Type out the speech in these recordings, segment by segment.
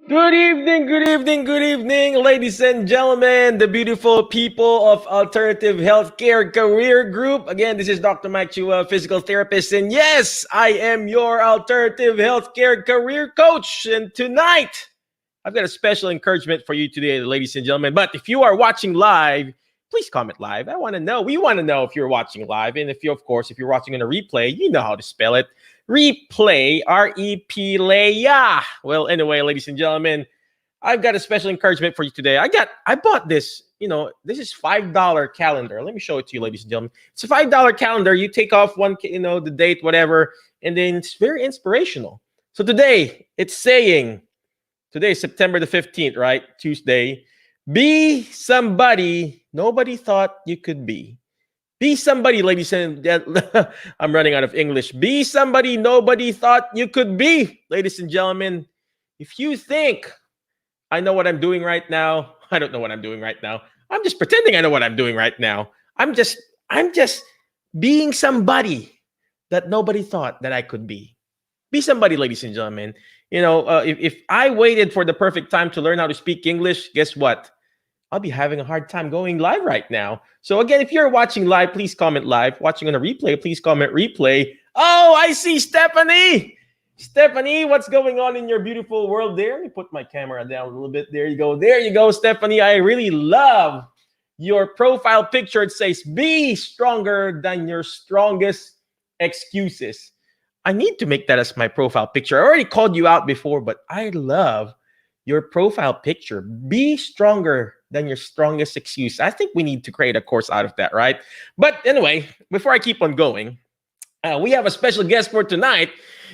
Good evening, ladies and gentlemen, the beautiful people of Alternative Healthcare Career Group. Again, this is Dr. Mike Chua, physical therapist, and yes, I am your Alternative Healthcare Career Coach. And tonight, I've got a special encouragement for you today, ladies and gentlemen. But if you are watching live, please comment live. I want to know. We want to know if you're watching live, and if you, of course, if you're watching on a replay, you know how to spell it. Replay, R-E-P-Lay-A. Well, anyway, ladies and gentlemen, I've got a special encouragement for you today. I bought this, this is $5 calendar. Let me show it to you, ladies and gentlemen. It's a $5 calendar. You take off one, the date, whatever, and then it's very inspirational. So today, it's saying, today is September the 15th, right? Tuesday. Be somebody nobody thought you could be. Be somebody, ladies and gentlemen. I'm running out of English. Be somebody nobody thought you could be, ladies and gentlemen. If you think I know what I'm doing right now, I don't know what I'm doing right now. I'm just pretending I know what I'm doing right now. I'm just being somebody that nobody thought that I could be. Be somebody, ladies and gentlemen. If I waited for the perfect time to learn how to speak English, guess what? I'll be having a hard time going live right now. So again, if you're watching live, please comment live. Watching on a replay, please comment replay. Oh, I see Stephanie. Stephanie, what's going on in your beautiful world there? Let me put my camera down a little bit. There you go. There you go, Stephanie. I really love your profile picture. It says, be stronger than your strongest excuses. I need to make that as my profile picture. I already called you out before, but I love your profile picture. Be stronger than your strongest excuse. I think we need to create a course out of that, right? But anyway, before I keep on going, we have a special guest for tonight.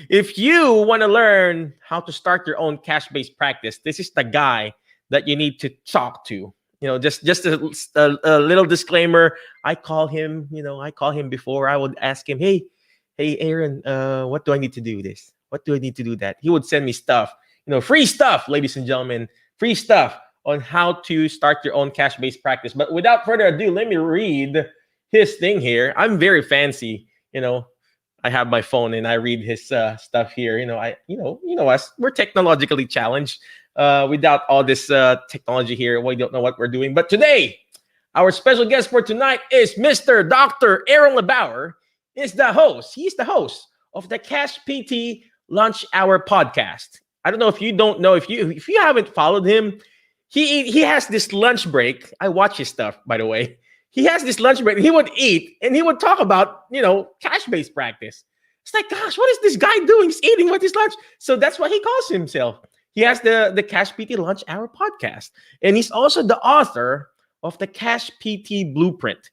If you want to learn how to start your own cash-based practice, this is the guy that you need to talk to. Just a little disclaimer. I call him before. I would ask him, hey, Aaron, what do I need to do this? What do I need to do that? He would send me stuff, free stuff, ladies and gentlemen, free stuff on how to start your own cash-based practice. But without further ado, let me read his thing here. I'm very fancy, I have my phone and I read his stuff here. Us, we're technologically challenged. Without all this technology here, we don't know what we're doing. But today, our special guest for tonight is Mr. Dr. Aaron LeBauer. He's the host of the Cash PT Lunch Hour podcast. I don't know if you don't know, if you haven't followed him, he has this lunch break. I watch his stuff, by the way. He has this lunch break. He would eat and he would talk about, cash-based practice. It's like, gosh, what is this guy doing? He's eating with his lunch. So that's what he calls himself. He has the Cash PT Lunch Hour podcast. And he's also the author of the Cash PT Blueprint.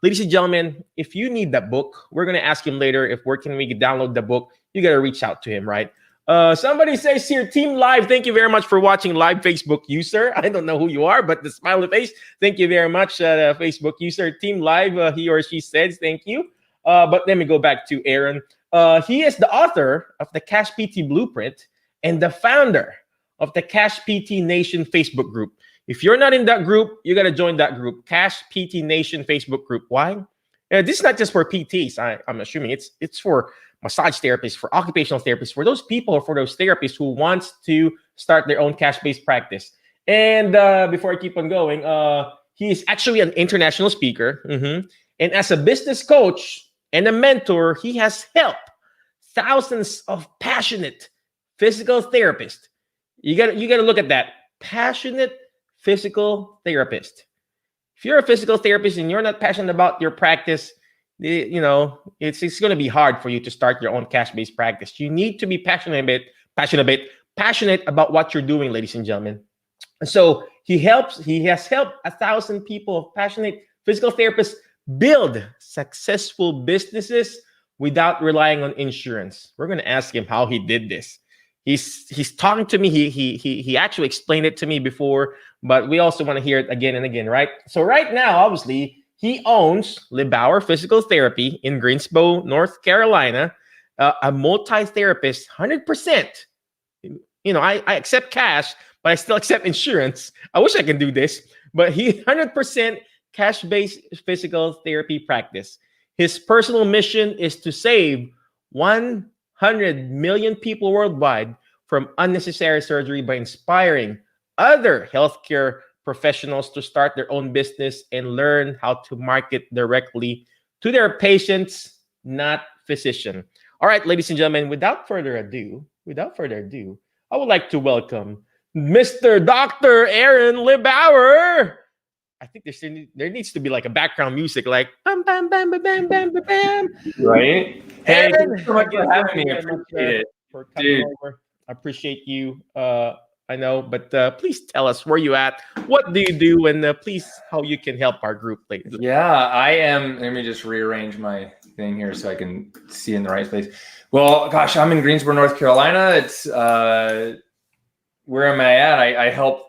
Ladies and gentlemen, if you need that book, we're going to ask him later where can we download the book. You got to reach out to him, right? Somebody says here, Team Live, thank you very much for watching live Facebook user. I don't know who you are, but the smiley face, thank you very much, Facebook user. Team Live, he or she says thank you. But let me go back to Aaron. He is the author of the Cash PT Blueprint and the founder of the Cash PT Nation Facebook group. If you're not in that group, you got to join that group, Cash PT Nation Facebook group. Why? This is not just for PTs. I'm assuming it's for massage therapists, for occupational therapists, for those people or for those therapists who wants to start their own cash-based practice. And before I keep on going, he is actually an international speaker. And as a business coach and a mentor, he has helped thousands of passionate physical therapists. You got to look at that. Passionate physical therapist. If you're a physical therapist and you're not passionate about your practice, it's going to be hard for you to start your own cash-based practice. You need to be passionate about what you're doing, ladies and gentlemen. And so he has helped 1,000 people, passionate physical therapists, build successful businesses without relying on insurance. We're going to ask him how he did this. He's talking to me. He actually explained it to me before, but we also want to hear it again and again, right? So right now, obviously, he owns LeBauer Physical Therapy in Greensboro, North Carolina, a multi-therapist, 100%. I accept cash, but I still accept insurance. I wish I could do this, but he 100% cash-based physical therapy practice. His personal mission is to save 100 million people worldwide from unnecessary surgery by inspiring other healthcare professionals to start their own business and learn how to market directly to their patients, not physician. All right, ladies and gentlemen, without further ado, I would like to welcome Mr. Dr. Aaron LeBauer. I think there needs to be like a background music, like bam, bam, bam, bam, bam, bam, bam, bam. Right? Hey, thanks Aaron, so much again, for thank having you me. I very much appreciate it. for coming Dude, over. I appreciate you. I know, but please tell us where you at. What do you do, and please how you can help our group, ladies. yeah, I am. Let me just rearrange my thing here so I can see in the right place. Well, gosh, I'm in Greensboro, North Carolina. It's where am I at? I help,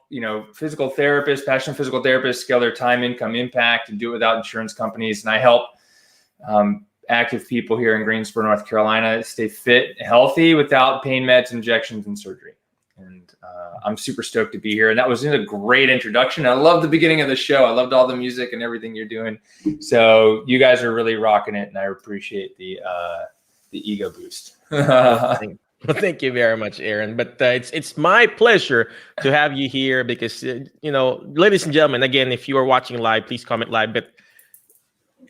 physical therapists, passionate physical therapists scale their time, income, impact, and do it without insurance companies. And I help active people here in Greensboro, North Carolina, stay fit, healthy without pain meds, injections, and surgery. And I'm super stoked to be here. And that was a great introduction. I love the beginning of the show. I loved all the music and everything you're doing. So you guys are really rocking it, and I appreciate the ego boost. Thank you very much, Aaron. But it's my pleasure to have you here because ladies and gentlemen, again, if you are watching live, please comment live. But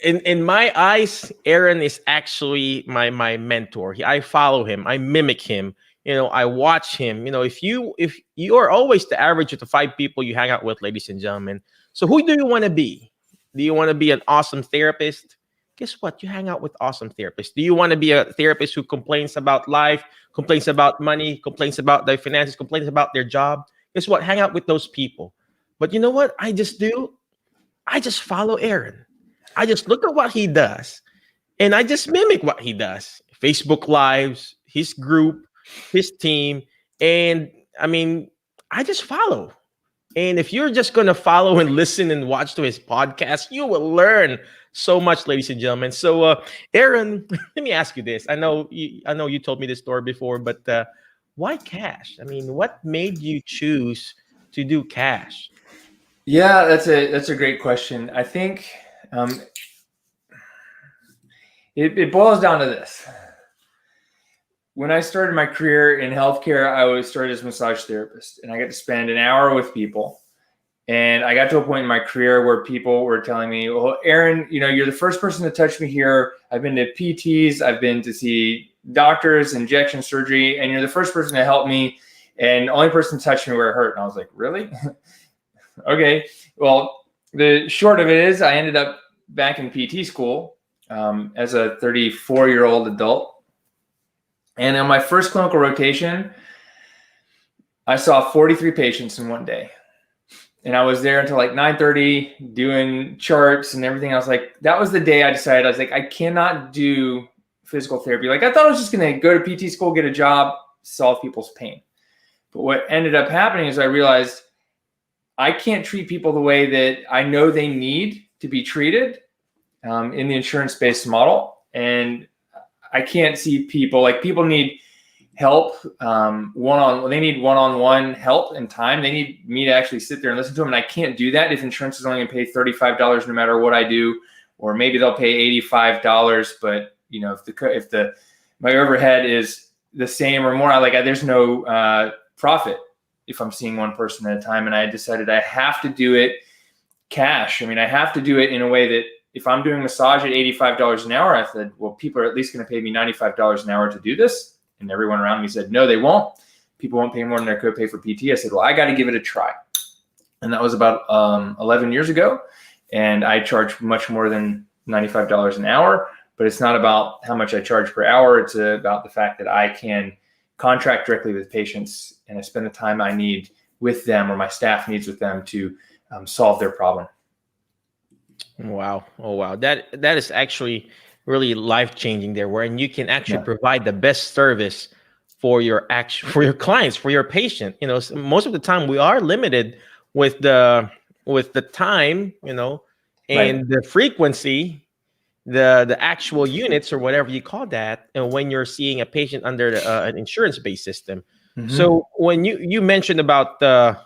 in my eyes, Aaron is actually my mentor. I follow him. I mimic him. I watch him. If you are always the average of the 5 people you hang out with, ladies and gentlemen. So who do you want to be? Do you want to be an awesome therapist? Guess what? You hang out with awesome therapists. Do you want to be a therapist who complains about life, complains about money, complains about their finances, complains about their job? Guess what? Hang out with those people. But you know what I just do? I just follow Aaron. I just look at what he does, and I just mimic what he does. Facebook Lives, his group, his team, and I just follow. And if you're just going to follow and listen and watch to his podcast, you will learn so much, ladies and gentlemen. So, Aaron, let me ask you this. I know you told me this story before, but why cash? What made you choose to do cash? Yeah, that's a great question. I think it boils down to this. When I started my career in healthcare, I started as a massage therapist, and I got to spend an hour with people. And I got to a point in my career where people were telling me, well, Aaron, you're the first person to touch me here. I've been to PTs, I've been to see doctors, injection surgery, and you're the first person to help me, and the only person to touch me where it hurt. And I was like, really? Okay. Well, the short of it is I ended up back in PT school as a 34-year-old adult. And on my first clinical rotation, I saw 43 patients in one day. And I was there until like 9:30 doing charts and everything. I was like, that was the day I decided, I was like, I cannot do physical therapy. Like I thought I was just going to go to PT school, get a job, solve people's pain. But what ended up happening is I realized I can't treat people the way that I know they need to be treated in the insurance-based model. And I can't see people, like people need help they need one-on-one help and time. They need me to actually sit there and listen to them. And I can't do that if insurance is only gonna pay $35 no matter what I do, or maybe they'll pay $85. But if my overhead is the same or more, there's no profit if I'm seeing one person at a time. And I decided I have to do it cash. I have to do it in a way that if I'm doing massage at $85 an hour, I said, well, people are at least going to pay me $95 an hour to do this. And everyone around me said, no, they won't. People won't pay more than their copay for PT. I said, well, I got to give it a try. And that was about 11 years ago. And I charge much more than $95 an hour, but it's not about how much I charge per hour. It's about the fact that I can contract directly with patients and I spend the time I need with them or my staff needs with them to solve their problem. Wow. Oh, wow. That is actually really life-changing there, wherein you can actually provide the best service for your clients, for your patient. Most of the time we are limited with the time, and the frequency, the actual units or whatever you call that, and when you're seeing a patient under an insurance-based system. Mm-hmm. So when you mentioned about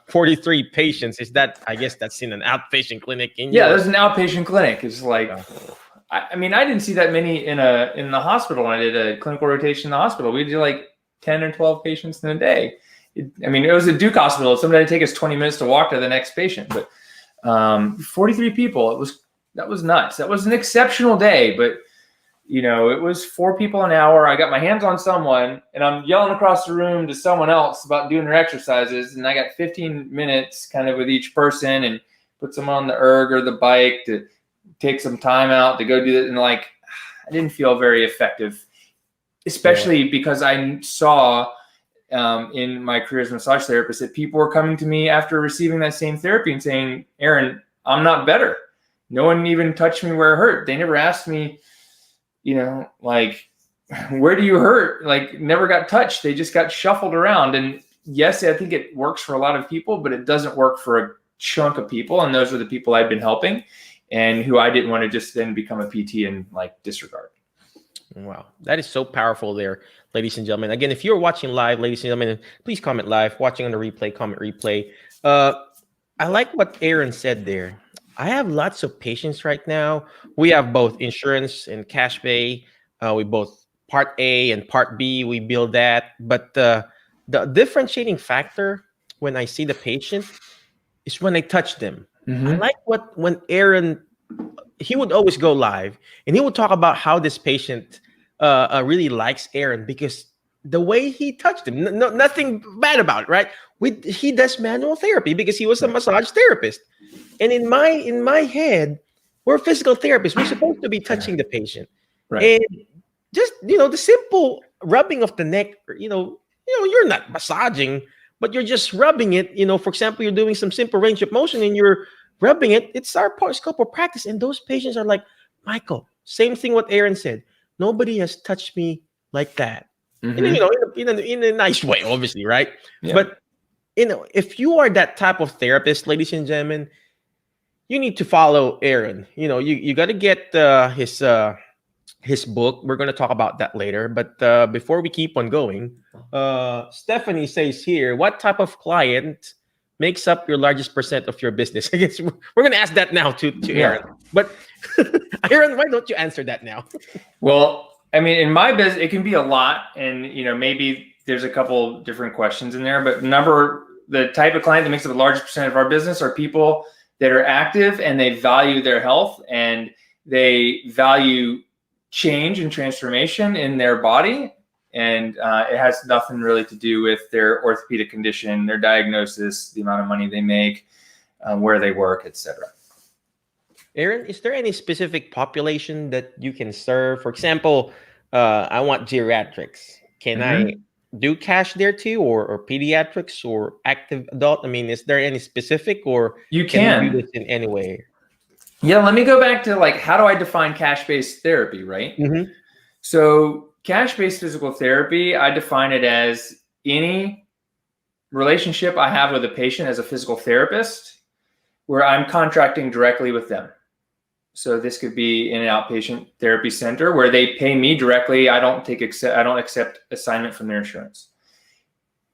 43 patients, I guess that's in an outpatient clinic? There's an outpatient clinic. It's like, I didn't see that many in the hospital when I did a clinical rotation in the hospital. We did like 10 or 12 patients in a day. It was a Duke hospital. Sometimes it take us 20 minutes to walk to the next patient, but 43 people. That was nuts. That was an exceptional day, but it was 4 people an hour. I got my hands on someone and I'm yelling across the room to someone else about doing their exercises. And I got 15 minutes kind of with each person and put someone on the erg or the bike to take some time out to go do it. And I didn't feel very effective, especially because I saw in my career as a massage therapist that people were coming to me after receiving that same therapy and saying, Aaron, I'm not better. No one even touched me where it hurt. They never asked me, where do you hurt? Never got touched. They just got shuffled around. And yes, I think it works for a lot of people, but it doesn't work for a chunk of people. And those are the people I've been helping and who I didn't want to just then become a PT and disregard. Wow, that is so powerful there, ladies and gentlemen. Again, if you're watching live, ladies and gentlemen, please comment live. Watching on the replay, comment replay. I like what Aaron said there. I have lots of patients right now. We have both insurance and cash pay. We both part A and part B, we build that. But the differentiating factor when I see the patient is when I touch them. Mm-hmm. I like when Aaron, he would always go live and he would talk about how this patient really likes Aaron because the way he touched him, nothing bad about it, right? He does manual therapy because he was a massage therapist. And in my head, we're physical therapists. We're supposed to be touching the patient. Right. And just, the simple rubbing of the neck, you're not massaging, but you're just rubbing it. For example, you're doing some simple range of motion and you're rubbing it. It's our scope of practice. And those patients are like, Michael, same thing what Aaron said. Nobody has touched me like that. Mm-hmm. And, in a nice way, obviously, right? Yeah. But, if you are that type of therapist, ladies and gentlemen, you need to follow Aaron. You got to get his book. We're going to talk about that later. But before we keep on going, Stephanie says here, what type of client makes up your largest percent of your business? I guess we're going to ask that now to Aaron. But Aaron, why don't you answer that now? Well, in my business, it can be a lot. And, maybe there's a couple different questions in there. But the type of client that makes up the largest percent of our business are people that are active and they value their health and they value change and transformation in their body. And it has nothing really to do with their orthopedic condition, their diagnosis, the amount of money they make, where they work, etc. Aaron, is there any specific population that you can serve? For example, I want geriatrics. Can I do cash there too, or pediatrics or active adult? Is there any specific, or you can do this in any way? Yeah, let me go back to how do I define cash-based therapy, right? Mm-hmm. So cash-based physical therapy, I define it as any relationship I have with a patient as a physical therapist where I'm contracting directly with them. So this could be in an outpatient therapy center where they pay me directly. I don't accept assignment from their insurance.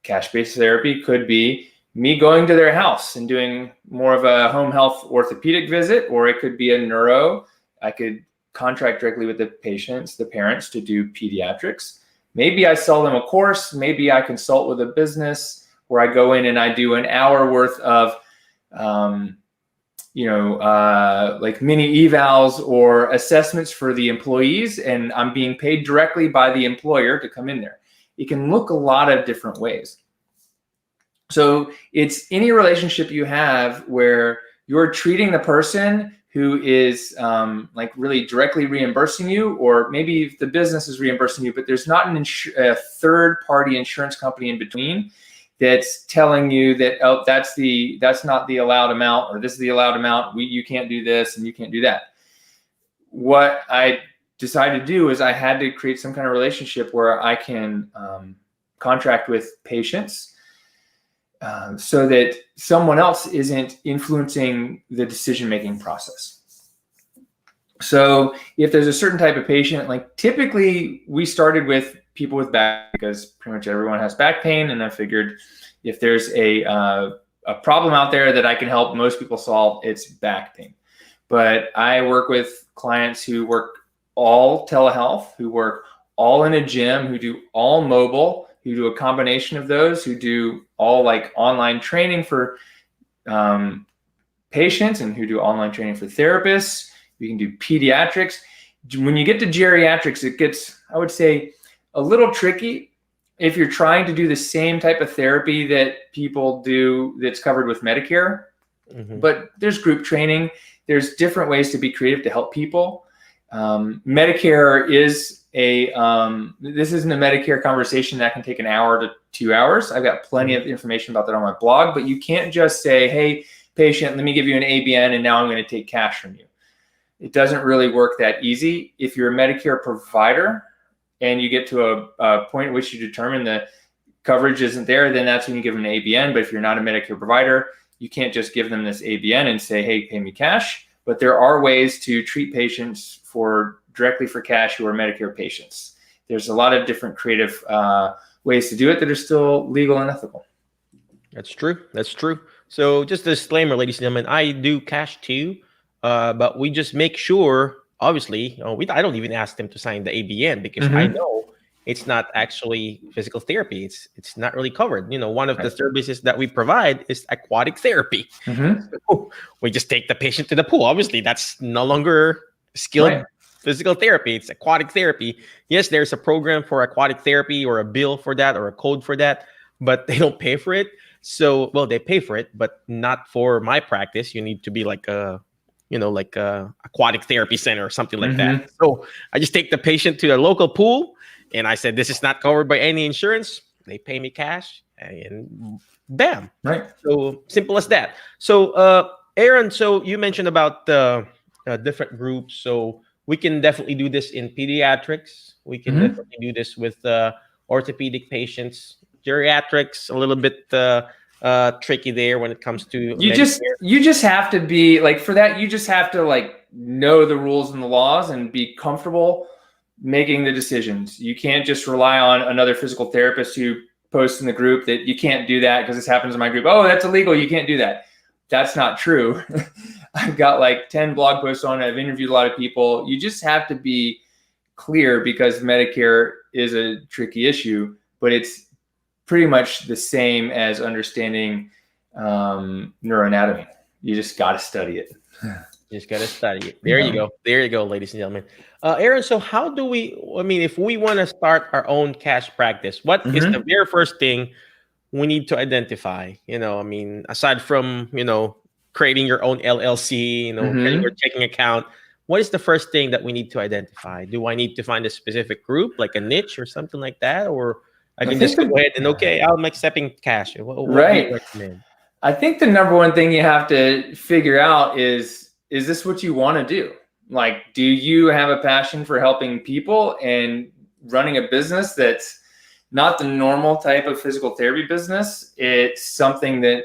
Cash-based therapy could be me going to their house and doing more of a home health orthopedic visit, or it could be a neuro. I could contract directly with the patients, the parents, to do pediatrics. Maybe I sell them a course. Maybe I consult with a business where I go in and I do an hour worth of mini evals or assessments for the employees, and I'm being paid directly by the employer to come in there. It can look a lot of different ways. So it's any relationship you have where you're treating the person who is really directly reimbursing you, or maybe the business is reimbursing you, but there's not a third-party insurance company in between that's telling you that, oh, that's not the allowed amount, or this is the allowed amount. You can't do this and you can't do that. What I decided to do is I had to create some kind of relationship where I can contract with patients so that someone else isn't influencing the decision-making process. So if there's a certain type of patient, typically we started with people with back, because pretty much everyone has back pain. And I figured if there's a problem out there that I can help most people solve, it's back pain. But I work with clients who work all telehealth, who work all in a gym, who do all mobile, who do a combination of those, who do all like online training for patients and who do online training for therapists. We can do pediatrics. When you get to geriatrics, it gets, I would say, a little tricky if you're trying to do the same type of therapy that people do that's covered with Medicare. But there's group training. There's different ways to be creative to help people. Medicare is this isn't a Medicare conversation that can take an hour to 2 hours. I've got plenty of information about that on my blog, but you can't just say, hey, patient, let me give you an ABN and now I'm going to take cash from you. It doesn't really work that easy. If you're a Medicare provider and you get to a point at which you determine the coverage isn't there, then that's when you give them an ABN. But if you're not a Medicare provider, you can't just give them this ABN and say, hey, pay me cash. But there are ways to treat patients directly for cash who are Medicare patients. There's a lot of different creative ways to do it that are still legal and ethical. That's true. That's true. So just a disclaimer, ladies and gentlemen, I do cash too, but we just make sure, obviously, I don't even ask them to sign the ABN because I know it's not actually physical therapy. It's not really covered. One of the services that we provide is aquatic therapy. So we just take the patient to the pool. Obviously, that's no longer skilled physical therapy. It's aquatic therapy. Yes, there's a program for aquatic therapy or a bill for that or a code for that, but they don't pay for it. So, well, they pay for it, but not for my practice. You need to be like a aquatic therapy center or something like that. So I just take the patient to a local pool and I said, this is not covered by any insurance. They pay me cash and bam. Right. So simple as that. So, Aaron, so you mentioned about the different groups. So we can definitely do this in pediatrics. We can definitely do this with orthopedic patients. Geriatrics, a little bit tricky there when it comes to Medicare. You just have to be like, for that, you just have to like know the rules and the laws and be comfortable making the decisions. You can't just rely on another physical therapist who posts in the group that you can't do that because this happens in my group. Oh, that's illegal. You can't do that. That's not true. I've got like 10 blog posts on it. I've interviewed a lot of people. You just have to be clear because Medicare is a tricky issue, but it's pretty much the same as understanding neuroanatomy. You just got to study it. Just got to study it. There you go. There you go, ladies and gentlemen. Aaron, so how do if we want to start our own cash practice, what is the very first thing we need to identify? Aside from, creating your own LLC, creating your checking account, what is the first thing that we need to identify? Do I need to find a specific group, like a niche or something like that? Or I can just go ahead and, okay, I'm accepting cash. What do you recommend? I think the number one thing you have to figure out is this what you want to do? Like, do you have a passion for helping people and running a business that's not the normal type of physical therapy business? It's something that,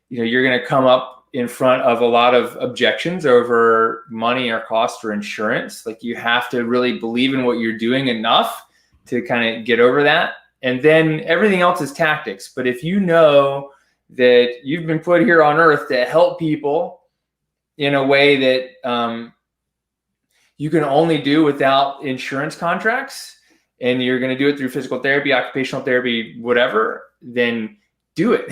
you're going to come up in front of a lot of objections over money or cost or insurance. Like, you have to really believe in what you're doing enough to kind of get over that. And then everything else is tactics. But if you know that you've been put here on earth to help people in a way that you can only do without insurance contracts, and you're going to do it through physical therapy, occupational therapy, whatever, then do it.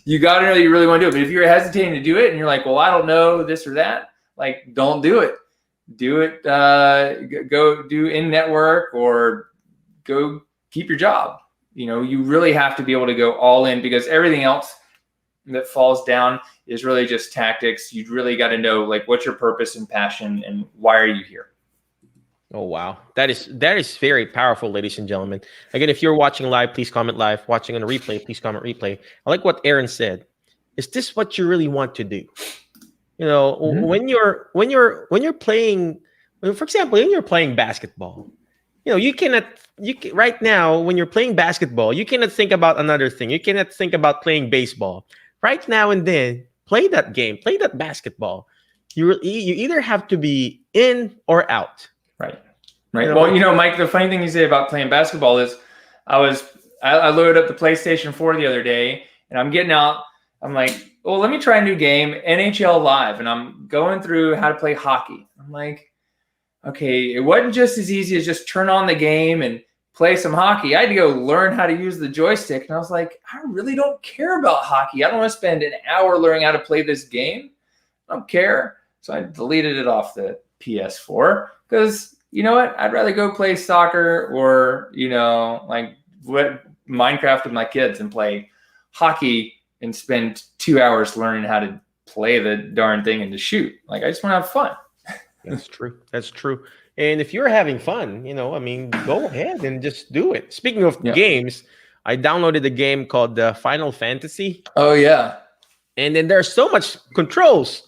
You got to know you really want to do it. But if you're hesitating to do it and you're like, well, I don't know this or that, like, don't do it. Do it. Go do in-network or go keep your job. You really have to be able to go all in, because everything else that falls down is really just tactics. You really got to know, like, what's your purpose and passion and why are you here? Oh, wow. That is very powerful, ladies and gentlemen. Again, if you're watching live, please comment live. Watching on a replay, please comment replay. I like what Aaron said. Is this what you really want to do? When you're playing, for example, when you're playing basketball, right now, when you're playing basketball, you cannot think about another thing. You cannot think about playing baseball. Right now and then, play that game, play that basketball. You either have to be in or out. Right. Well, Mike, the funny thing you say about playing basketball is I loaded up the PlayStation 4 the other day, and I'm getting out. I'm like, well, let me try a new game, NHL Live. And I'm going through how to play hockey. I'm like, okay, it wasn't just as easy as just turn on the game and play some hockey. I had to go learn how to use the joystick. And I was like, I really don't care about hockey. I don't want to spend an hour learning how to play this game. I don't care. So I deleted it off the PS4 because, you know what? I'd rather go play soccer or, like what Minecraft with my kids and play hockey and spend 2 hours learning how to play the darn thing and to shoot. Like, I just want to have fun. That's true. That's true. And if you're having fun, go ahead and just do it. Speaking of games, I downloaded a game called Final Fantasy. Oh, yeah. And then there's so much controls.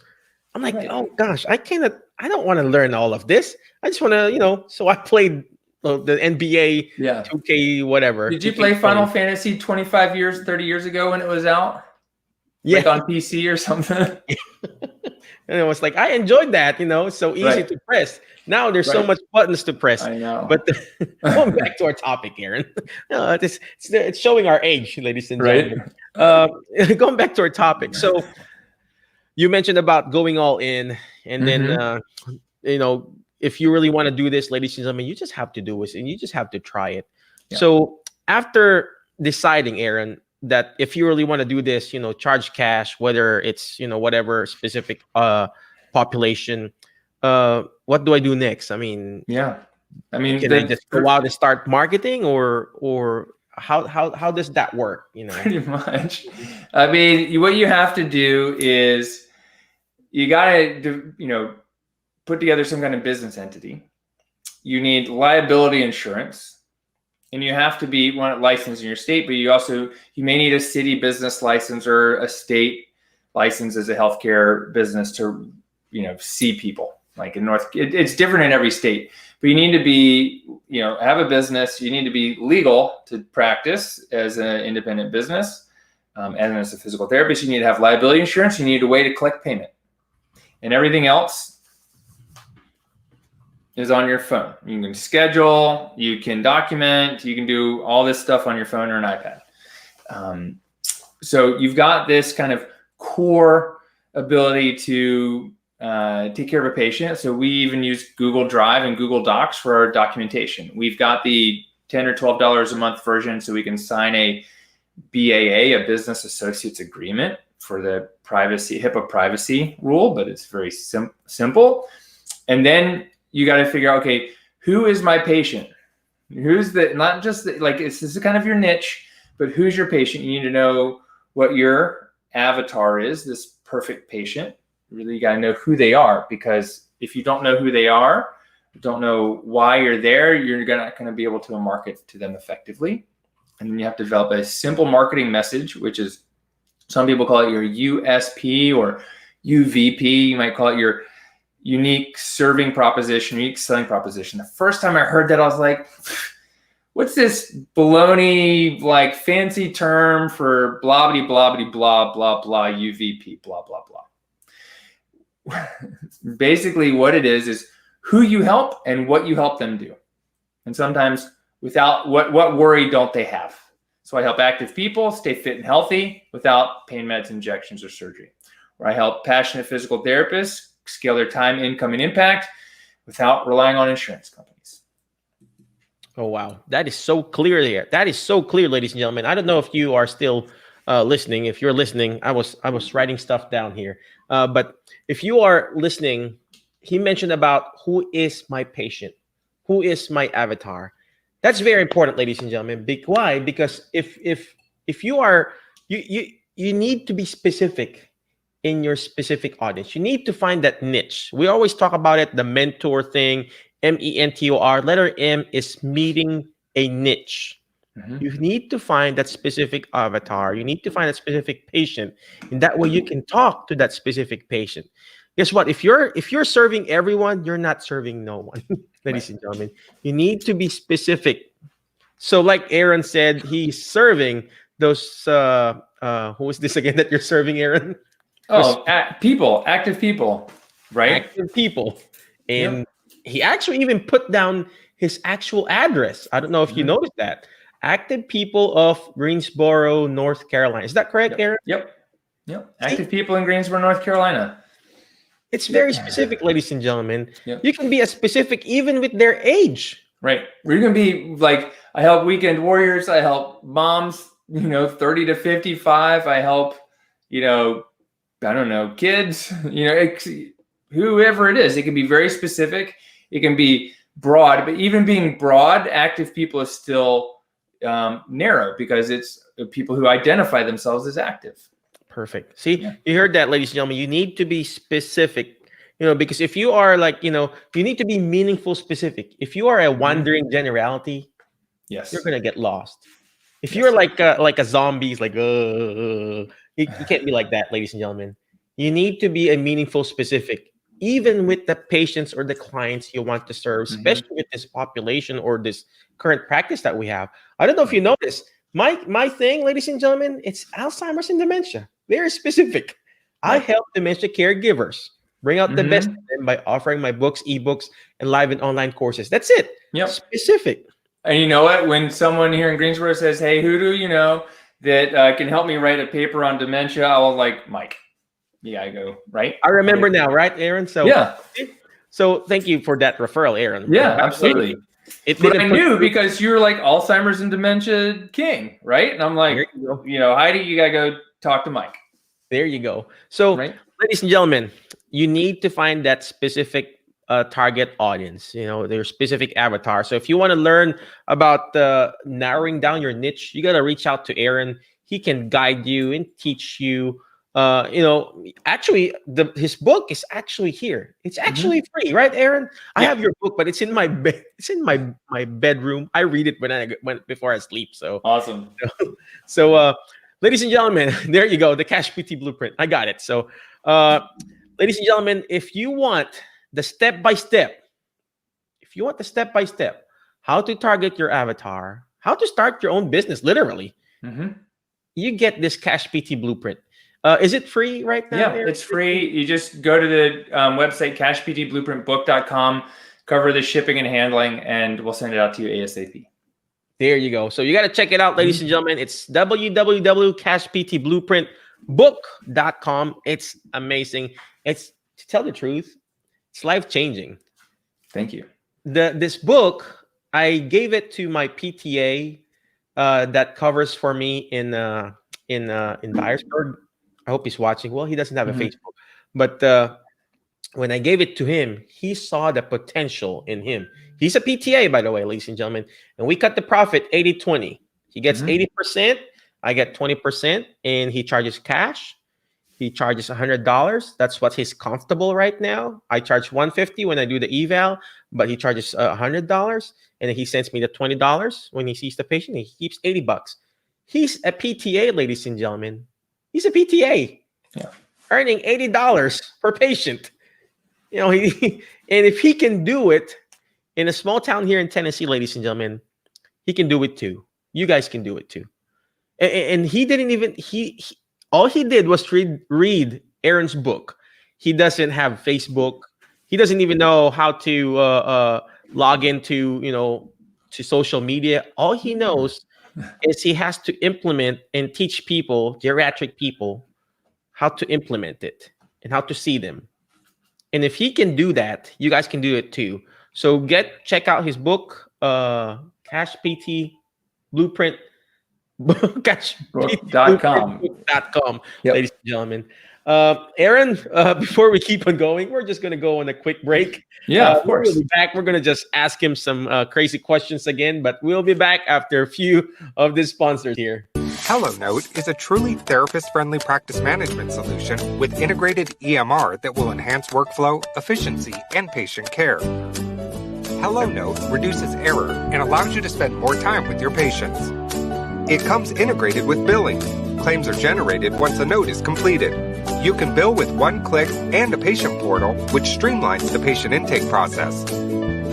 I'm like, oh gosh, I don't want to learn all of this. I just want to, so I played the NBA 2K, whatever. Did you play Final Fantasy 25 years, 30 years ago when it was out? Yeah. Like on PC or something? And it was like, I enjoyed that, so easy to press. Now there's so much buttons to press. I know. But going back to our topic, Aaron, it's showing our age, ladies and gentlemen. Going back to our topic. So you mentioned about going all in, and then, if you really want to do this, ladies and gentlemen, you just have to do this and you just have to try it. Yeah. So after deciding, Aaron, that if you really want to do this, charge cash, whether it's, whatever specific population, what do I do next? Can I just go out and start marketing or how does that work? Pretty much. What you have to do is you got to, put together some kind of business entity. You need liability insurance. And you have to be licensed in your state, but you may need a city business license or a state license as a healthcare business to, see people. Like in it's different in every state, but you need to be, have a business. You need to be legal to practice as an independent business. And as a physical therapist, you need to have liability insurance. You need a way to collect payment, and everything else is on your phone. You can schedule, you can document, you can do all this stuff on your phone or an iPad. So you've got this kind of core ability to take care of a patient. So we even use Google Drive and Google Docs for our documentation. We've got the $10 or $12 a month version so we can sign a BAA, a Business Associates Agreement, for the HIPAA privacy rule, but it's very simple. And then you got to figure out, okay, who is my patient? Who's not just this is kind of your niche, but who's your patient? You need to know what your avatar is, this perfect patient. Really, you got to know who they are, because if you don't know who they are, don't know why you're there, you're not going to be able to market to them effectively. And then you have to develop a simple marketing message, which is, some people call it your USP or UVP. You might call it your unique serving proposition, unique selling proposition. The first time I heard that, I was like, what's this baloney, fancy term for blah, blah, blah, blah, blah, blah, UVP, blah, blah, blah. Basically what it is who you help and what you help them do. And sometimes without what worry don't they have? So I help active people stay fit and healthy without pain meds, injections, or surgery. Or I help passionate physical therapists scale their time, income, and impact without relying on insurance companies. Oh, wow. That is so clear there. That is so clear, ladies and gentlemen. I don't know if you are still listening. If you're listening, I was writing stuff down here. But if you are listening, he mentioned about who is my patient, who is my avatar. That's very important, ladies and gentlemen. Why? Because if you are, you need to be specific in your specific audience. You need to find that niche. We always talk about it, the mentor thing, MENTOR. Letter M is meeting a niche. Mm-hmm. You need to find that specific avatar. You need to find a specific patient. And that way you can talk to that specific patient. Guess what? If you're serving everyone, you're not serving no one, ladies and gentlemen. You need to be specific. So like Aaron said, he's serving those, who is this again that you're serving, Aaron? Oh, active people, right? Active people. And he actually even put down his actual address. I don't know if you noticed that. Active people of Greensboro, North Carolina. Is that correct, Aaron? Yep. Active people in Greensboro, North Carolina. It's very specific, ladies and gentlemen. Yep. You can be as specific even with their age. Right. We're going to be like, I help weekend warriors. I help moms, 30 to 55. I help, I don't know, kids, whoever it is. It can be very specific. It can be broad, but even being broad, active people is still narrow because it's people who identify themselves as active. Perfect. See, You heard that, ladies and gentlemen. You need to be specific, because if you are like, you need to be meaningful specific. If you are a wandering generality, yes, you're gonna get lost. If you're like a zombie, like you can't be like that, ladies and gentlemen. You need to be a meaningful specific, even with the patients or the clients you want to serve, especially with this population or this current practice that we have. I don't know if you noticed, my thing, ladies and gentlemen, it's Alzheimer's and dementia. Very specific. I help dementia caregivers bring out the best in them by offering my books, ebooks, and live and online courses. That's it. Yep. Specific. And you know what? When someone here in Greensboro says, "Hey, who do you know that can help me write a paper on dementia?" I will like, Mike. Yeah, I go, right? I remember now, right, Aaron? So yeah. So thank you for that referral, Aaron. Yeah, absolutely. But I knew because you were like Alzheimer's and dementia king, right? And I'm like, Heidi, you gotta go talk to Mike. There you go. So, ladies and gentlemen, you need to find that specific target audience, their specific avatar. So if you want to learn about narrowing down your niche, you got to reach out to Aaron. He can guide you and teach you. Actually, his book is actually here. It's actually free, right, Aaron? I have your book, but it's in my bed. It's in my bedroom. I read it before I sleep. So awesome. So, ladies and gentlemen, there you go. The Cash PT Blueprint. I got it. So, ladies and gentlemen, if you want the step-by-step, how to target your avatar, how to start your own business, literally, you get this Cash PT Blueprint. Is it free right now? Yeah, it's free. You just go to the website, cashptblueprintbook.com, cover the shipping and handling, and we'll send it out to you ASAP. There you go. So you got to check it out, ladies and gentlemen. It's www.cashptblueprintbook.com. It's amazing. It's, to tell the truth, it's life-changing. Thank you. This book, I gave it to my PTA that covers for me in Dyersburg. I hope he's watching. Well, he doesn't have a Facebook, but when I gave it to him, he saw the potential in him. He's a PTA, by the way, ladies and gentlemen, and we cut the profit 80-20. He gets 80%, I get 20%, and he charges cash. He charges $100. That's what he's comfortable right now. I charge $150 when I do the eval, but he charges $100, and he sends me the $20 when he sees the patient. He keeps $80. He's a PTA, ladies and gentlemen. He's a PTA, earning $80 per patient. And if he can do it in a small town here in Tennessee, ladies and gentlemen, he can do it too. You guys can do it too. And he didn't even all he did was read Aaron's book. He doesn't have Facebook. He doesn't even know how to log into to social media. All he knows is he has to implement and teach people, geriatric people, how to implement it and how to see them. And if he can do that, you guys can do it too. So check out his book, Cash PT Blueprint, cashptblueprintbook.com, ladies and gentlemen. Aaron, before we keep on going, we're just going to go on a quick break. Yeah, of course. We'll be back. We're going to just ask him some crazy questions again, but we'll be back after a few of the sponsors here. HelloNote is a truly therapist-friendly practice management solution with integrated EMR that will enhance workflow, efficiency, and patient care. HelloNote reduces error and allows you to spend more time with your patients. It comes integrated with billing. Claims are generated once a note is completed. You can bill with one click and a patient portal, which streamlines the patient intake process.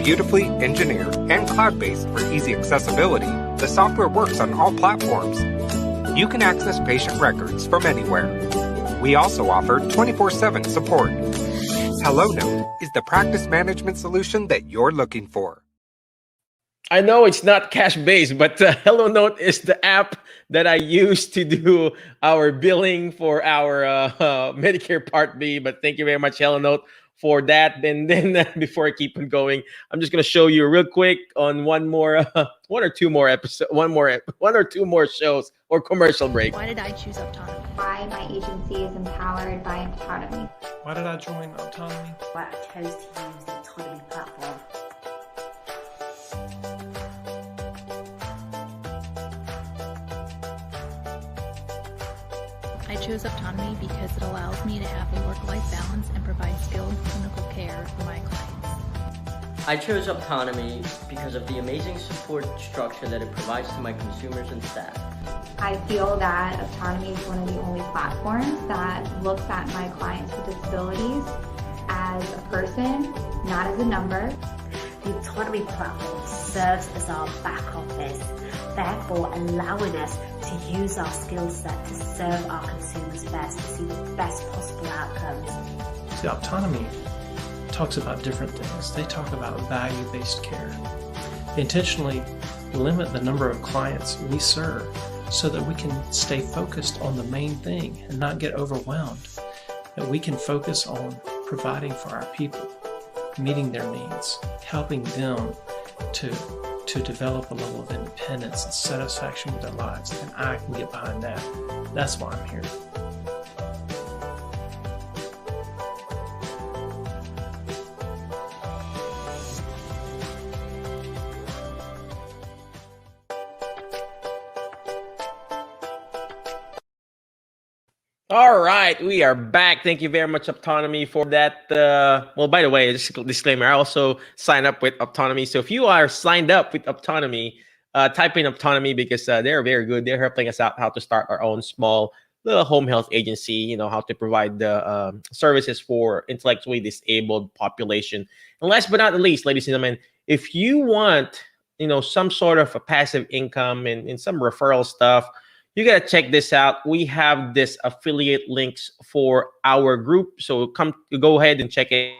Beautifully engineered and cloud-based for easy accessibility, the software works on all platforms. You can access patient records from anywhere. We also offer 24/7 support. HelloNote is the practice management solution that you're looking for. I know it's not cash based, but Hello Note is the app that I use to do our billing for our Medicare Part B. But thank you very much, Hello Note, for that. And then before I keep on going, I'm just going to show you real quick on one or two more episodes, one or two more shows or commercial break. Why did I choose autonomy? Why my agency is empowered by autonomy. Why did I join Autonomy? Why I chose to use the Autonomy platform. I chose autonomy because it allows me to have a work-life balance and provide skilled clinical care for my clients. I chose autonomy because of the amazing support structure that it provides to my consumers and staff. I feel that autonomy is one of the only platforms that looks at my clients with disabilities as a person, not as a number. The Autonomy platform serves as our back office, therefore allowing us to use our skill set to serve our consumers best, to see the best possible outcomes. The Autonomy talks about different things. They talk about value-based care. They intentionally limit the number of clients we serve so that we can stay focused on the main thing and not get overwhelmed. That we can focus on providing for our people, meeting their needs, helping them to develop a level of independence and satisfaction with their lives. And I can get behind that. That's why I'm here. All right, we are back. Thank you very much, Autonomy, for that. Well, by the way, just a disclaimer, I also sign up with Autonomy. So if you are signed up with Autonomy, type in Autonomy because they're very good. They're helping us out how to start our own small little home health agency, you know, how to provide the services for intellectually disabled population. And last but not least, ladies and gentlemen, if you want, you know, some sort of a passive income and some referral stuff, you got to check this out. We have this affiliate links for our group. So go ahead and check it.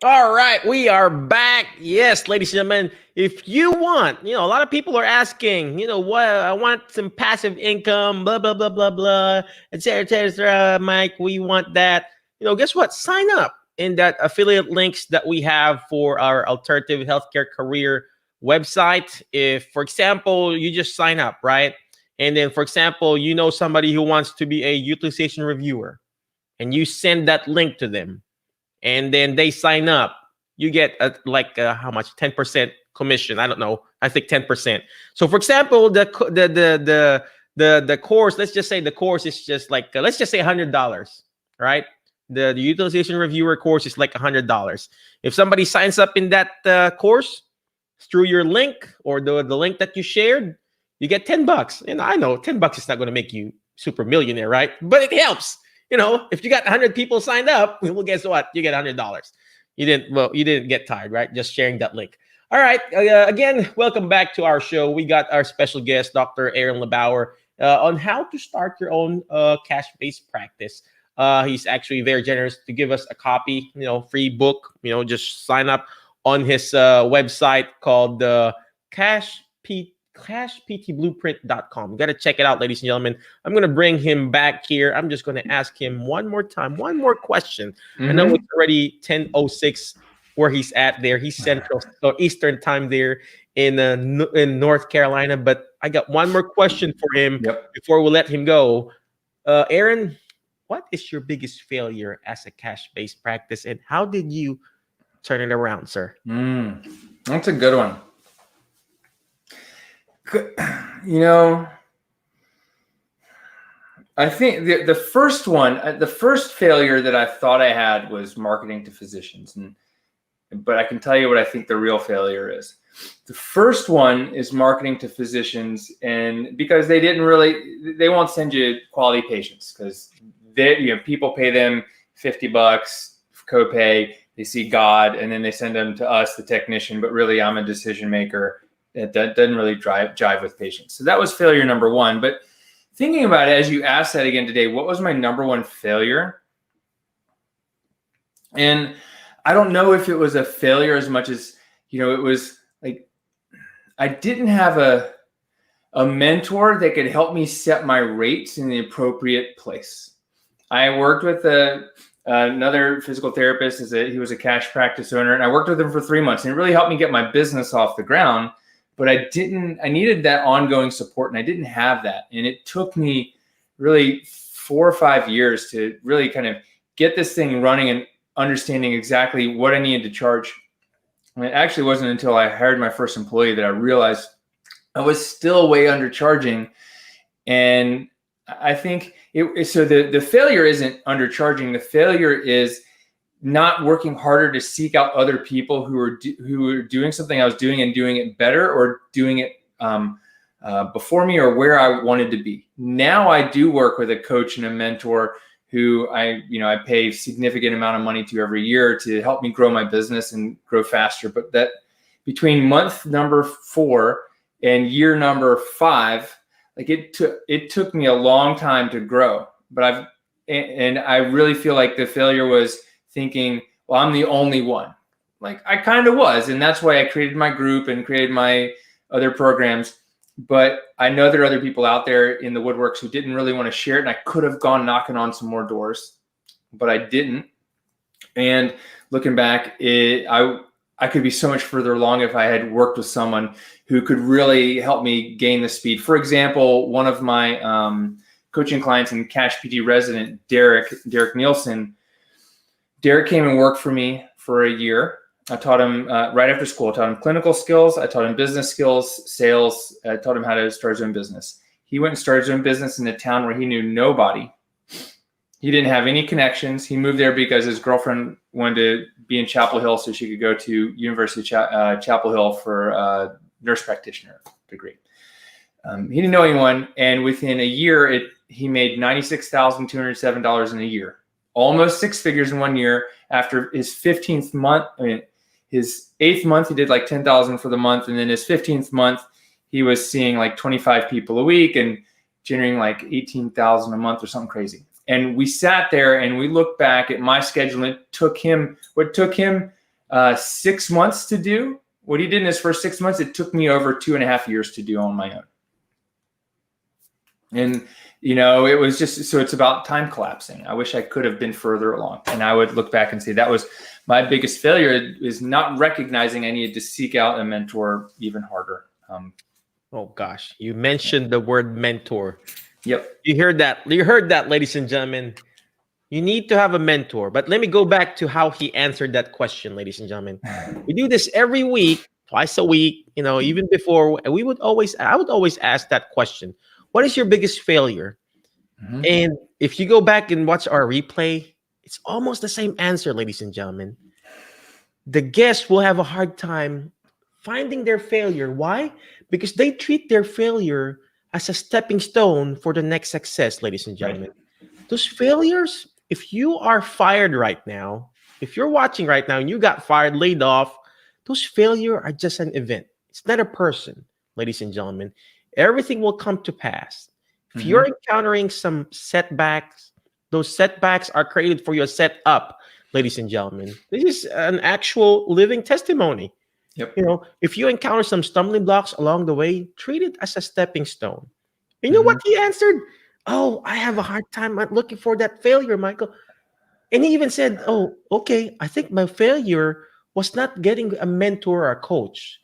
All right, we are back. Yes, ladies and gentlemen, if you want, you know, a lot of people are asking, you know, what I want some passive income, blah, blah, blah, blah, blah, et cetera, Mike, we want that. You know, guess what? Sign up in that affiliate links that we have for our alternative healthcare career website. If, for example, you just sign up, right? And then, for example, you know somebody who wants to be a utilization reviewer and you send that link to them. And then they sign up, you get how much? 10% commission. I don't know. I think 10%. So for example, the course, let's just say the course is just like, let's just say $100, right? The utilization reviewer course is like $100. If somebody signs up in that course through your link or the link that you shared, you get $10. And I know $10 is not going to make you super millionaire, right? But it helps. You know, if you got 100 people signed up, well, guess what? You get $100. You didn't get tired, right? Just sharing that link. All right. Again, welcome back to our show. We got our special guest, Dr. Aaron LeBauer, on how to start your own cash-based practice. He's actually very generous to give us a copy, free book. Just sign up on his website called cashptblueprint.com. You got to check it out, ladies and gentlemen. I'm going to bring him back here. I'm just going to ask him one more question. I know it's already 10:06 where he's at there. He's Central or Eastern time there in North Carolina. But I got one more question for him before we let him go. Aaron, what is your biggest failure as a cash-based practice, and how did you turn it around, sir? That's a good one. I think the first failure that I thought I had was marketing to physicians, but I can tell you what I think the real failure is. The first one is marketing to physicians, and because they won't send you quality patients because people pay them $50 copay. They see God, and then they send them to us, the technician. But really, I'm a decision maker. That doesn't really jive with patients. So that was failure number one. But thinking about it, as you asked that again today, what was my number one failure? And I don't know if it was a failure as much as, it was like I didn't have a mentor that could help me set my rates in the appropriate place. I worked with another physical therapist. He was a cash practice owner, and I worked with him for 3 months, and it really helped me get my business off the ground. But I needed that ongoing support, and I didn't have that. And it took me really 4 or 5 years to really kind of get this thing running and understanding exactly what I needed to charge. And it actually wasn't until I hired my first employee that I realized I was still way undercharging. And I think so the failure isn't undercharging. The failure is not working harder to seek out other people who are doing something I was doing and doing it better, or doing it before me, or where I wanted to be. Now I do work with a coach and a mentor who I pay a significant amount of money to every year to help me grow my business and grow faster. But that between month number 4 and year number 5, like it took me a long time to grow. But I really feel like the failure was thinking, well, I'm the only one. Like I kind of was. And that's why I created my group and created my other programs. But I know there are other people out there in the woodworks who didn't really want to share it. And I could have gone knocking on some more doors, but I didn't. And looking back, I could be so much further along if I had worked with someone who could really help me gain the speed. For example, one of my coaching clients and Cash PT resident, Derek Nielsen, Derek came and worked for me for a year. I taught him right after school. I taught him clinical skills. I taught him business skills, sales. I taught him how to start his own business. He went and started his own business in a town where he knew nobody. He didn't have any connections. He moved there because his girlfriend wanted to be in Chapel Hill so she could go to University of Chapel Hill for a nurse practitioner degree. He didn't know anyone. And within a year, he made $96,207 in a year. Almost 6 figures in 1 year. After his 15th month, his 8th month, he did like $10,000 for the month. And then his 15th month, he was seeing like 25 people a week and generating like $18,000 a month or something crazy. And we sat there and we looked back at my schedule. And what took him 6 months to do, what he did in his first 6 months, it took me over 2.5 years to do on my own. And it was just, so it's about time collapsing. I wish I could have been further along. And I would look back and say that was my biggest failure, is not recognizing I needed to seek out a mentor even harder. Oh gosh, you mentioned the word mentor. Yep. You heard that, ladies and gentlemen. You need to have a mentor. But let me go back to how he answered that question, ladies and gentlemen. We do this every week, twice a week, even before. I would always ask that question. What is your biggest failure? Mm-hmm. And if you go back and watch our replay, it's almost the same answer, ladies and gentlemen. The guests will have a hard time finding their failure. Why? Because they treat their failure as a stepping stone for the next success, ladies and gentlemen. Right. Those failures, if you are fired right now, If you're watching right now and you got fired, laid off, those failures are just an event. It's not a person, ladies and gentlemen. Everything will come to pass. If you're encountering some setbacks, those setbacks are created for your setup, ladies and gentlemen. This is an actual living testimony. Yep. If you encounter some stumbling blocks along the way, treat it as a stepping stone. You know what he answered? Oh, I have a hard time looking for that failure, Michael. And he even said, oh, okay, I think my failure was not getting a mentor or a coach.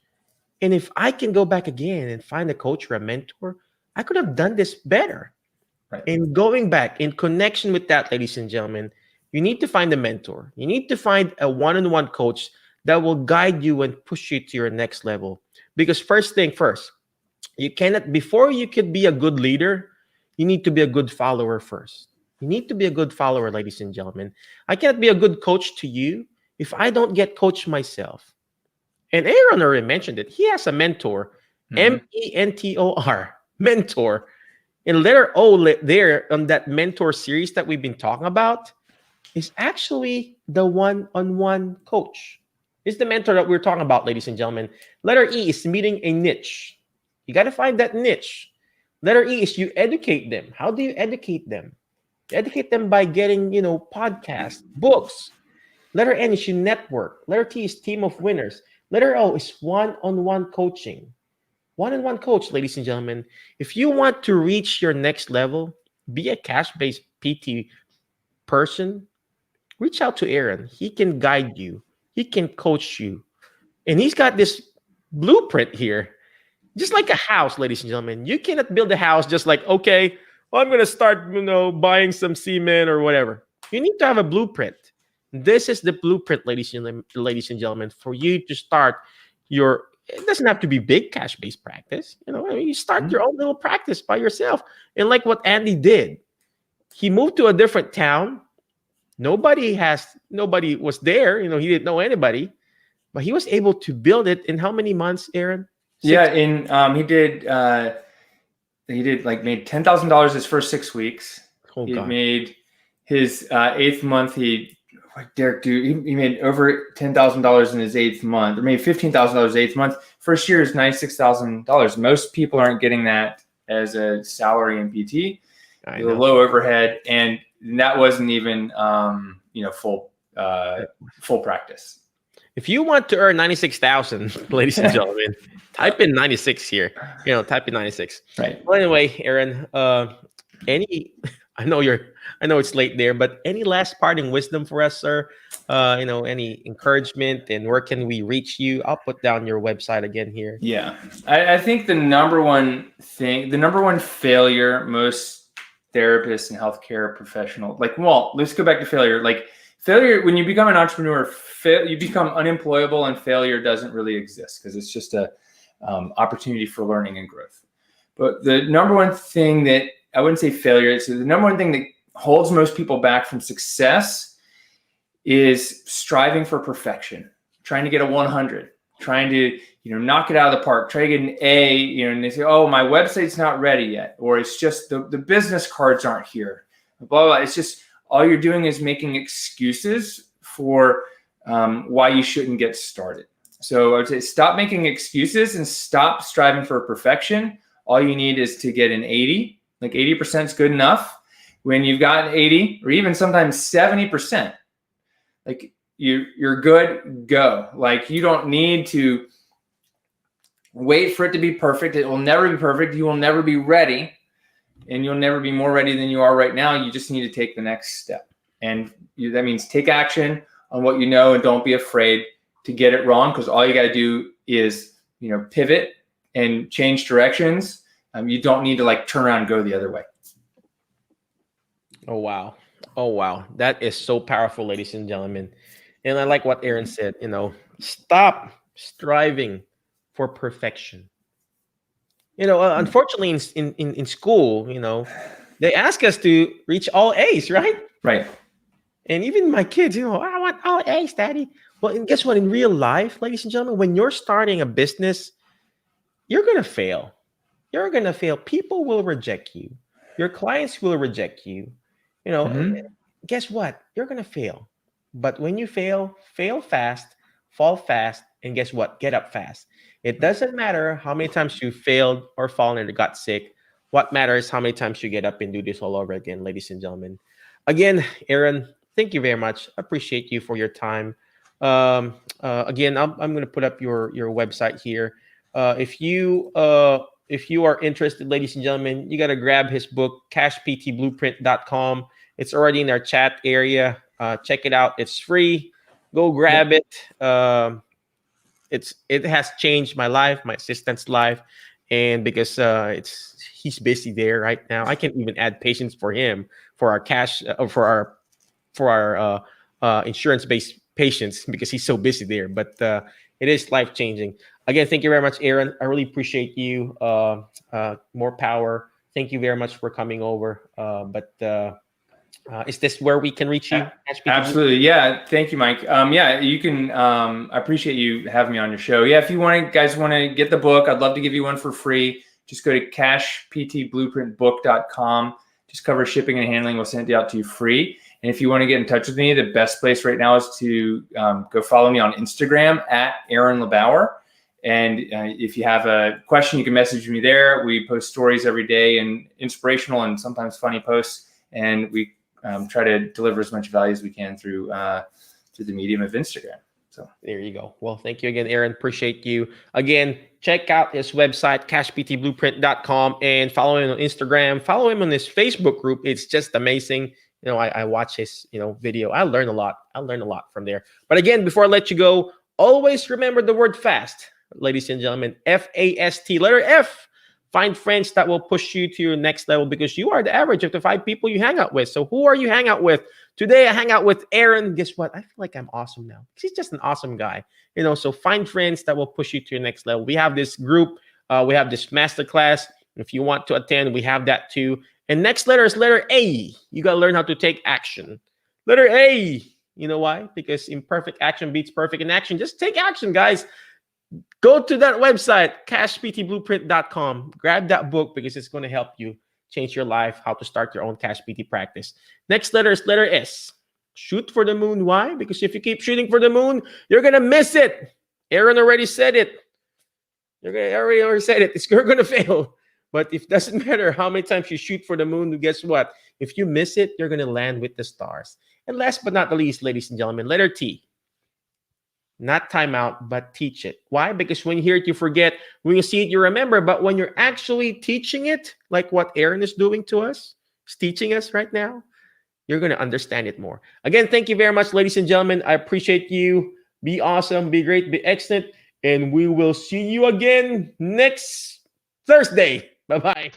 And if I can go back again and find a coach or a mentor, I could have done this better. Right. And going back in connection with that, ladies and gentlemen, you need to find a mentor. You need to find a one-on-one coach that will guide you and push you to your next level. Because first thing first, before you could be a good leader, you need to be a good follower first. You need to be a good follower, ladies and gentlemen. I cannot be a good coach to you if I don't get coached myself. And Aaron already mentioned it. He has a mentor, mentor, mentor. And letter O there on that mentor series that we've been talking about is actually the one-on-one coach. It's the mentor that we're talking about, ladies and gentlemen. Letter E is meeting a niche. You got to find that niche. Letter E is you educate them. How do you educate them? You educate them by getting, podcasts, books. Letter N is you network. Letter T is team of winners. Letter O is one-on-one coaching. One-on-one coach, ladies and gentlemen. If you want to reach your next level, be a cash-based PT person, reach out to Aaron. He can guide you. He can coach you. And he's got this blueprint here. Just like a house, ladies and gentlemen. You cannot build a house just like, okay, well, I'm going to start, buying some cement or whatever. You need to have a blueprint. This is the blueprint, ladies and gentlemen, for you to start it doesn't have to be big cash-based practice. You start your own little practice by yourself. And like what Andy did, he moved to a different town. Nobody was there. He didn't know anybody, but he was able to build it in how many months, Aaron? Yeah, he did made $10,000 his first 6 weeks. Oh, he God. made his 8th month. He made over $10,000 in his 8th month, or maybe $15,000 8th month. First year is $96,000. Most people aren't getting that as a salary in PT. I The know. low overhead, and that wasn't even full practice. If you want to earn 96,000, ladies and gentlemen, type in 96 here. Type in 96. Right. Well, anyway, Aaron, I know it's late there, but any last parting wisdom for us, sir? Any encouragement, and where can we reach you? I'll put down your website again here. Yeah. I think the number one failure most therapists and healthcare professionals, let's go back to failure. Failure, when you become an entrepreneur, you become unemployable, and failure doesn't really exist because it's just a opportunity for learning and growth. But the number one thing that I wouldn't say failure, it's the number one thing that holds most people back from success is striving for perfection, trying to get a 100, trying to knock it out of the park, try to get an A, and they say, oh, my website's not ready yet, or it's just the business cards aren't here, blah, blah, blah. It's just all you're doing is making excuses for why you shouldn't get started. So I would say stop making excuses and stop striving for perfection. All you need is to get an 80. 80% is good enough. When you've got an 80 or even sometimes 70%, you're good, go. You don't need to wait for it to be perfect. It will never be perfect. You will never be ready, and you'll never be more ready than you are right now. You just need to take the next step. And that means take action on what you know, and don't be afraid to get it wrong, because all you got to do is, pivot and change directions. You don't need to turn around and go the other way. Oh, wow. That is so powerful, ladies and gentlemen. And I like what Aaron said, stop striving for perfection. Unfortunately in school, they ask us to reach all A's, right? Right. And even my kids, I want all A's, Daddy. Well, and guess what? In real life, ladies and gentlemen, when you're starting a business, you're going to fail. You're going to fail. People will reject you. Your clients will reject you. Guess what? You're going to fail. But when you fail fast, fall fast, and guess what? Get up fast. It doesn't matter how many times you failed or fallen and got sick. What matters is how many times you get up and do this all over again, ladies and gentlemen. Again, Aaron, thank you very much. Appreciate you for your time. Again, I'm going to put up your website here. If you are interested, ladies and gentlemen, you got to grab his book, cashptblueprint.com. It's already in our chat area. Check it out. It's free. Go grab it. It has changed my life, my assistant's life, and because he's busy there right now, I can even add patients for him for our cash for our insurance based patients because he's so busy there. But it is life changing. Again, thank you very much, Aaron. I really appreciate you. More power. Thank you very much for coming over. Is this where we can reach you? Absolutely. Yeah. Thank you, Mike. Yeah, you can, I appreciate you having me on your show. Yeah. If you guys want to get the book, I'd love to give you one for free. Just go to cashptblueprintbook.com. Just cover shipping and handling. We'll send it out to you free. And if you want to get in touch with me, the best place right now is to go follow me on Instagram at Aaron LeBauer. And if you have a question, you can message me there. We post stories every day and inspirational and sometimes funny posts. And we try to deliver as much value as we can through the medium of Instagram. So there you go. Well, thank you again, Aaron. Appreciate you. Again, check out his website, cashptblueprint.com, and follow him on Instagram. Follow him on his Facebook group. It's just amazing. You know, I watch his, video. I learn a lot. From there. But again, before I let you go, always remember the word fast, ladies and gentlemen. FAST, letter F. Find friends that will push you to your next level because you are the average of the 5 people you hang out with. So who are you hang out with? Today, I hang out with Aaron. Guess what? I feel like I'm awesome now. He's just an awesome guy. So find friends that will push you to your next level. We have this group. We have this masterclass. If you want to attend, we have that too. And next letter is letter A. You got to learn how to take action. Letter A. You know why? Because imperfect action beats perfect inaction. Just take action, guys. Go to that website, cashptblueprint.com. Grab that book because it's going to help you change your life, how to start your own Cash PT practice. Next letter is letter S. Shoot for the moon. Why? Because if you keep shooting for the moon, you're going to miss it. Aaron already said it. Already said it. You're going to fail. But it doesn't matter how many times you shoot for the moon, guess what? If you miss it, you're going to land with the stars. And last but not the least, ladies and gentlemen, letter T. Not time out, but teach it. Why? Because when you hear it, you forget. When you see it, you remember. But when you're actually teaching it, like what Aaron is doing to us, he's teaching us right now, you're going to understand it more. Again, thank you very much, ladies and gentlemen. I appreciate you. Be awesome, be great, be excellent. And we will see you again next Thursday. Bye-bye.